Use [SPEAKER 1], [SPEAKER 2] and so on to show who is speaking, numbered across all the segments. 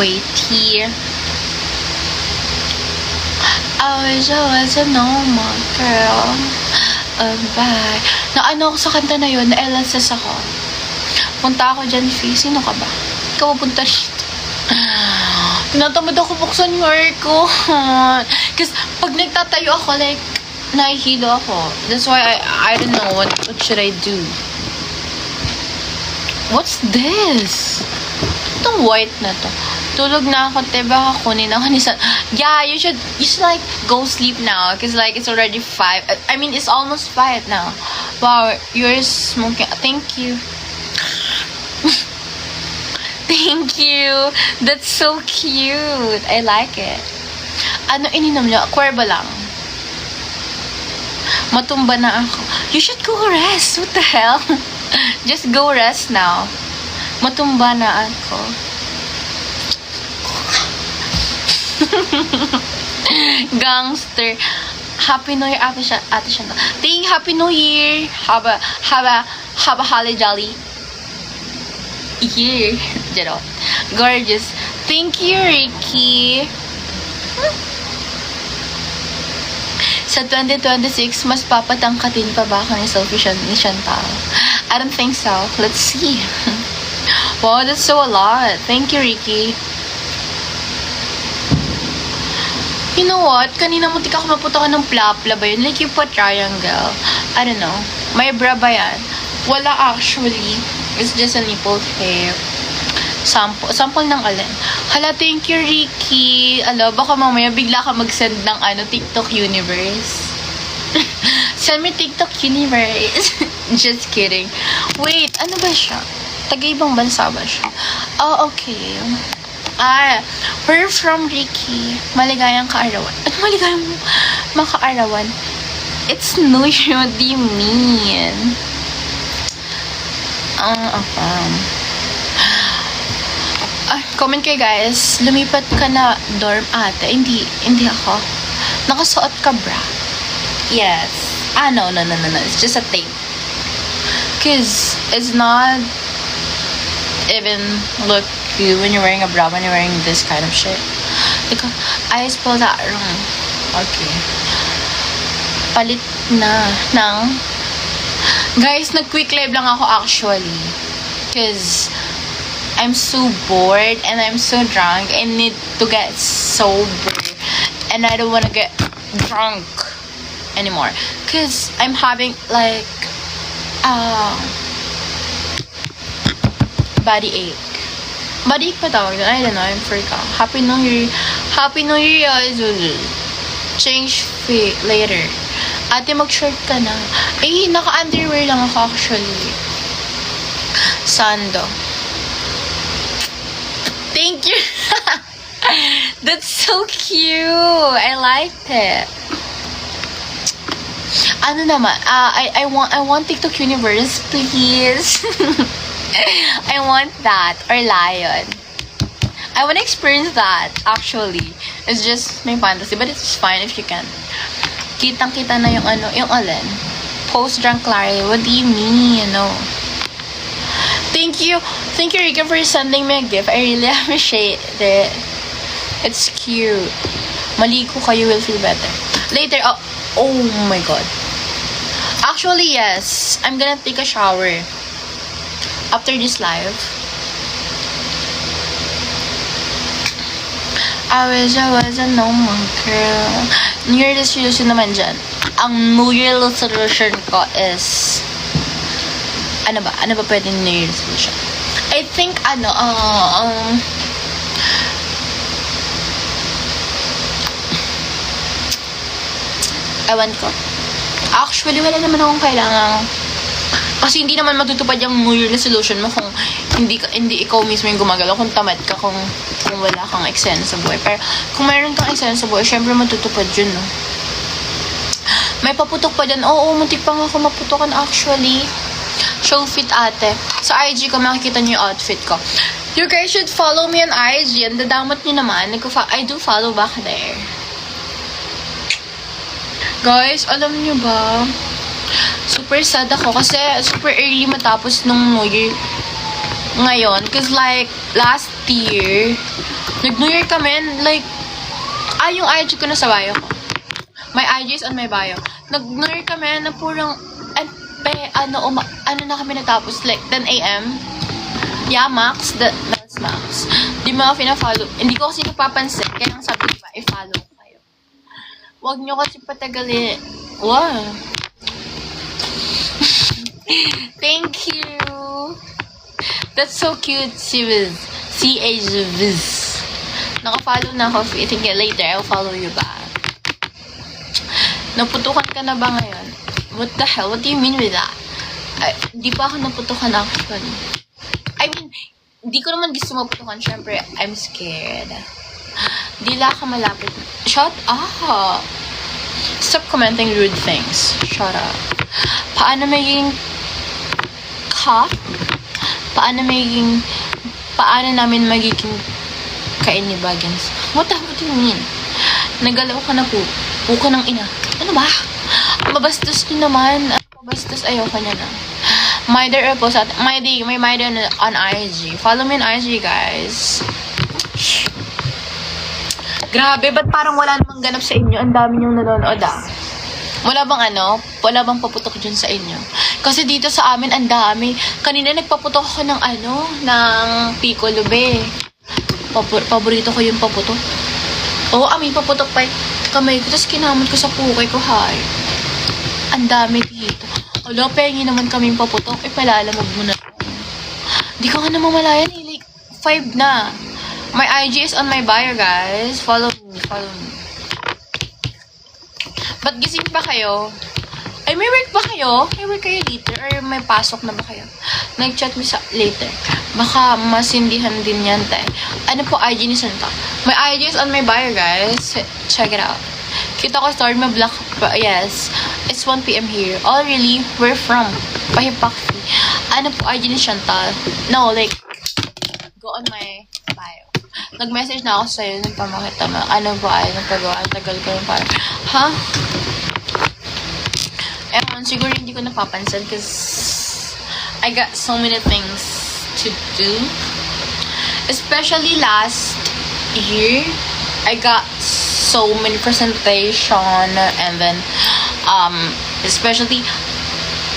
[SPEAKER 1] Wait, I wish I was a normal girl. Bye. Naano ako sa kanta na yun, na-LSS ako. Punta ako dyan, Fee. Sino ka ba? Ikaw mapunta dito. Tinatamad ako buksan yung aircon. Kasi pag nagtatayo ako, like, nahihilo ako. That's why I don't know what should I do. What's this? Itong white na to. Tulog na ako, te. Baka kunin ako ni San. Yeah, you should like go sleep now. Cause like it's already 5. I mean, it's almost 5 now. Wow, you're smoking. Thank you. Thank you. That's so cute. I like it. Ano ininom niyo? Cuervo lang. Matumba na ako. You should go rest. What the hell? Just go rest now. Matumba na ako. Gangster. Happy New Year, Ate Shanta. Ting, Happy New Year. Have a holly jolly year. Jero. Gorgeous. Thank you, Ricky. Sa 2026, mas papatangkatin pa ba ako ni Sophie ni Chantal? I don't think so. Let's see. Wow, that's so a lot. Thank you, Ricky. You know what? Kanina muntik ako maputokan ng plapla ba yun? Like yung pa triangle. I don't know. May bra ba yan? Wala actually. It's just a nipple hair. Sample ng alin. Hala, thank you, Ricky. Alo, baka mamaya bigla ka mag-send ng TikTok universe. Send me TikTok universe. Just kidding. Wait, ano ba siya? Taga-ibang bansa ba siya? Oh, okay. We're from Ricky. Maligayang kaarawan. Ano maligayang makaarawan? It's New Year. What do you mean? Comment kayo guys. Lumipat ka na dorm ate. Hindi ako. Nakasuot ka bra. Yes. No. It's just a thing. Cause it's not even look good when you're wearing a bra, when you're wearing this kind of shit. Because I spelled that wrong. Okay. Palit na ng... Guys, nag-quick live lang ako actually. Cause I'm so bored and I'm so drunk. I need to get sober. And I don't want to get drunk anymore. Cause I'm having like body ache. Body ache pa tawag doon? I don't know. I'm freaking out. Happy New Year. Happy New Year, guys. Change fit later. Ate, mag-short ka na. Eh, naka-underwear lang ako actually. Sando. Thank you. That's so cute. I liked it. Ano naman? I want TikTok universe, please. I want that. Or lion. I want to experience that, actually. It's just my fantasy, but it's fine if you can. Kitang-kita na yung alin. Post-drunk Clary. What do you mean? Thank you, Rika, for sending me a gift. I really appreciate it. It's cute. Maligo ka, you will feel better. Later, oh my god. Actually, yes. I'm gonna take a shower after this live. I wish I was a normal girl. New Year resolution naman dyan. Ang New Year resolution ko is... Ano ba pwedeng New Year resolution? I think, ewan ko. Actually, wala naman akong kailangan. Kasi hindi naman matutupad yung New Year resolution mo kung hindi ikaw mismo yung gumagalaw, kung tamad ka, kung wala kang eksena sa buhay. Pero kung mayroon kang eksena sa buhay, syempre matutupad yun, no? May paputok pa dyan. Oo, muntik pa nga ako maputokan actually. Show fit ate. Sa IG ko, makikita niyo yung outfit ko. You guys should follow me on IG. Ang dadamot niyo naman. I do follow back there. Guys, alam niyo ba? Super sad ako kasi super early matapos nung New Year. ngayon. Cause like, last year, nag-New Year kami, like, yung IG ko na sa bio ko. My IG is on my bio. Nag-New Year kami na purang, ano na kami natapos, like, 10 a.m. Yeah, Max, that's Max. Di mo ako pina-follow. Hindi ko kasi napapansin, kaya ang sabi ko ba, i-follow ko kayo. Huwag nyo kasi patagalin. Wow. Thank you. That's so cute, Chiviz. C-H-Viz. Naka-follow na ako. Think later, I'll follow you back. Naputukan ka na ba ngayon? What the hell? What do you mean with that? Hindi pa ako naputukan actually. I mean, hindi ko naman gusto maputukan. Siyempre, I'm scared. Dila ka malapit. Shut up! Stop commenting rude things. Shut up. Paano magiging paano namin magiging kainibagans? What do you mean? Nagalaw ka na po. Puko ng ina. Ano ba? Mabastos nyo naman. Mabastos, ayoko niya na. Myder po sa may Myder on IG. Follow me on IG, guys. Grabe, ba't parang wala namang ganap sa inyo? Ang dami niyong nanonood Wala bang paputok dyan sa inyo? Kasi dito sa amin, ang dami. Kanina nagpaputok ako ng ng piccolo be. Paborito ko yung paputok. Oo, may paputok pa kamay ko. Tapos kinamot ko sa pukay ko, hay. Ang dami dito. Hala, pengi naman kaming paputok. Palalamog mo na. Di ka nga namamalayan eh. Like, 5 na. My IG is on my bio, guys. Follow me. Ba't gising pa kayo? Ay, may work ba kayo? May work kayo later? Or may pasok na ba kayo? Nag-chat mo sa later. Baka masindihan din yan, tayo. Ano po IG ni Santa? My IG is on my bio, guys. Check it out. Kita ko story mo black. Yes. It's 1 p.m. here. Oh, really? Where from? Pahipakti. Ano po IG ni Chantal? No, like, go on my bio. Nag-message na ako sa'yo. Nagpamakita mo. Ano ba ay nagpagawa? Ang tagal ko yung parang, ha? Siguro hindi ko napapansin because I got so many things to do. Especially last year, I got so many presentation and then, especially,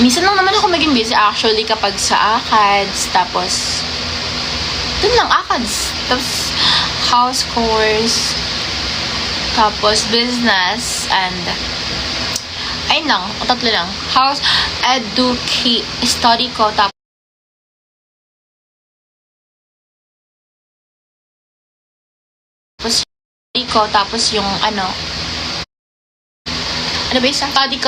[SPEAKER 1] minsan lang naman ako maging busy actually kapag sa ACADS, tapos, dun lang ACADS, tapos house course, tapos business, and ayun lang, tatlo lang. House, study ko, tapos study ko, tapos yung ano ba yung study ko,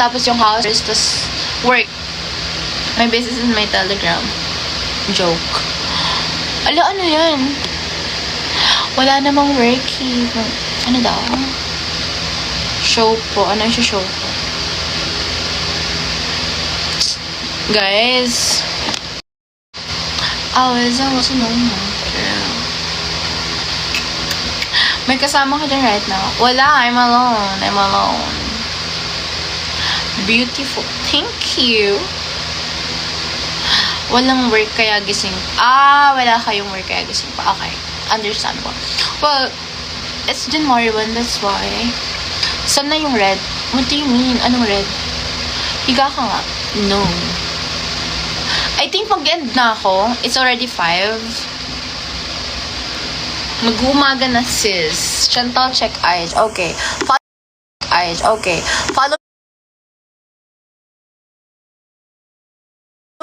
[SPEAKER 1] tapos yung house, tapos work. My business in my Telegram. Joke. Ano yan? Wala namang worky. Ano daw? Show po. Ano yung show po? Guys. Is that what's normal? May kasama ka dyan right now? Wala. I'm alone. Beautiful. Thank you. Walang work kaya gising. Wala kayong work kaya gising pa. Okay. Understandable. Well, it's January 1, that's why. Saan na yung red? What do you mean? Anong red? Higa ka nga. No. I think mag-end na ako. It's already 5. Mag-umaga na, sis. Chantal, check eyes. Okay. Follow eyes. Okay. Follow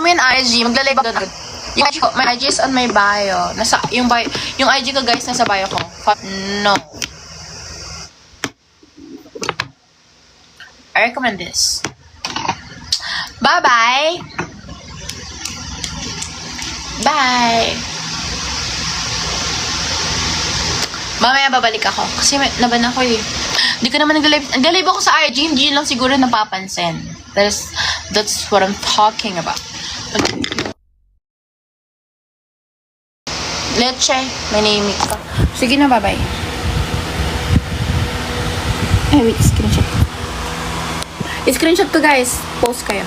[SPEAKER 1] me on IG. Maglalay ba doon? Yung IG ko, my IG is on my bio. Yung IG ko, guys, nasa bio ko. No. I recommend this. Bye-bye. Bye. Mamaya babalik ako. Kasi naban ako eh. Hindi ko naman nag-live. Nag-live ako sa IG. Hindi lang siguro napapansin. That's what I'm talking about. Leche. May name ka. Sige na, bye-bye. Ay, wait. Screenshot. screenshot ko guys. Post kayo.